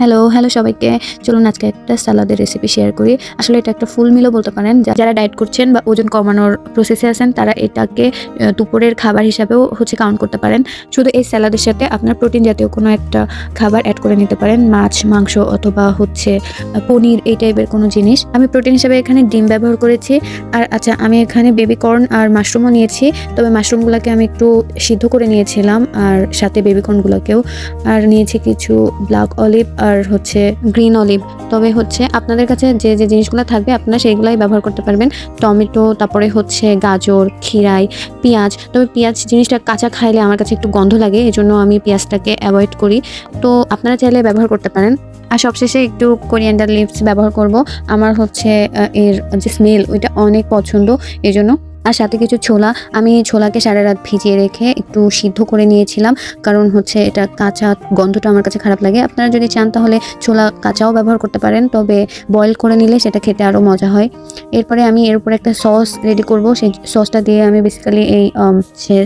Hello সবাইকে। চলুন আজকে একটা সালাদের রেসিপি শেয়ার করি। আসলে এটা একটা ফুল মিলও বলতে পারেন। যারা ডায়েট করছেন বা ওজন কমানোর প্রসেসে আছেন তারা এটাকে দুপুরের খাবার হিসাবেও কাউন্ট করতে পারেন। শুধু এই সালাদের সাথে আপনার প্রোটিন জাতীয় কোনো একটা খাবার অ্যাড করে নিতে পারেন। মাছ, মাংস অথবা পনির এই টাইপের কোনো জিনিস। আমি প্রোটিন হিসেবে এখানে ডিম ব্যবহার করেছি। আর আচ্ছা, আমি এখানে বেবি কর্ন আর মাশরুমও নিয়েছি। তবে মাশরুমগুলোকে আমি একটু সিদ্ধ করে নিয়েছিলাম আর সাথে বেবি কর্নগুলোকেও। আর নিয়েছি কিছু ব্ল্যাক অলিভ আর গ্রিন অলিভ। তবে আপনাদের কাছে যে যে জিনিসগুলো থাকবে আপনারা সেইগুলাই ব্যবহার করতে পারবেন। টমেটো, তারপরে গাজর, খিরাই, পেঁয়াজ। তবে পেঁয়াজ জিনিসটা কাঁচা খাইলে আমার কাছে একটু গন্ধ লাগে, এজন্য আমি পেঁয়াজটাকে অ্যাভয়েড করি। তো আপনারা চাইলে ব্যবহার করতে পারেন। আর সবশেষে একটু কোরিয়ান্ডার লিভস ব্যবহার করব। আমার এর যে স্মেল ওইটা অনেক পছন্দ, এজন্য। আর সাথে কিছু ছোলা। আমি ছোলাকে সারা রাত ভিজিয়ে রেখে একটু সিদ্ধ করে নিয়েছিলাম, কারণ এটা কাঁচা গন্ধটা আমার কাছে খারাপ লাগে। আপনারা যদি চান তাহলে ছোলা কাঁচাও ব্যবহার করতে পারেন, তবে বয়েল করে নিলে সেটা খেতে আরও মজা হয়। এরপরে আমি এর উপরে একটা সস রেডি করব। সেই সসটা দিয়ে আমি বেসিক্যালি এই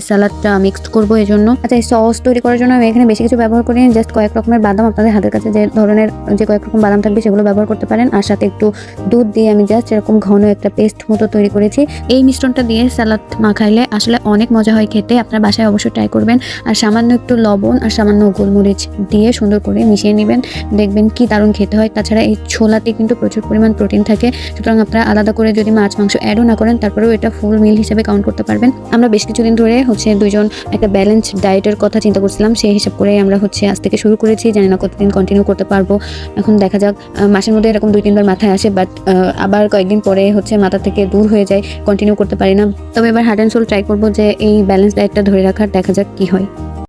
স্যালাডটা মিক্সড করবো। এই জন্য আচ্ছা, এই সস তৈরি করার জন্য আমি এখানে বেশি কিছু ব্যবহার করি, জাস্ট কয়েক রকমের বাদাম। আপনাদের হাতের কাছে যে ধরনের যে কয়েক রকম বাদাম থাকবে সেগুলো ব্যবহার করতে পারেন। আর সাথে একটু দুধ দিয়ে আমি জাস্ট এরকম ঘন একটা পেস্ট মতো তৈরি করেছি। এই মিশ্রণটা দিয়ে সালাদ মাখাইলে আসলে অনেক মজা হয় খেতে। আপনার বাসায় অবশ্যই ট্রাই করবেন। আর সামান্য একটু লবণ আর সামান্য গোলমরিচ দিয়ে সুন্দর করে মিশিয়ে নেবেন, দেখবেন কি দারুণ খেতে হয়। তাছাড়া এই ছোলাতে কিন্তু প্রচুর পরিমাণ প্রোটিন থাকে, সুতরাং আপনারা আলাদা করে যদি মাছ মাংস অ্যাডও না করেন তারপরেও এটা ফুল মিল হিসেবে কাউন্ট করতে পারবেন। আমরা বেশ কিছুদিন ধরে দুইজন একটা ব্যালেন্সড ডায়েটের কথা চিন্তা করছিলাম, সেই হিসাব করে আমরা আজ থেকে শুরু করেছি। জানি না কতদিন কন্টিনিউ করতে পারবো, এখন দেখা যাক। মাসের মধ্যে এরকম 2-3 বার মাথায় আসে, বাট আবার কয়েকদিন পরে মাথা থেকে দূর হয়ে যায়, কন্টিনিউ করতে পারি না। তবে এবার হার্ট অ্যান্ড সোল ট্রাই করবো যে এই ব্যালেন্স ডায়েটটা ধরে রাখার, দেখা যাক কি হয়।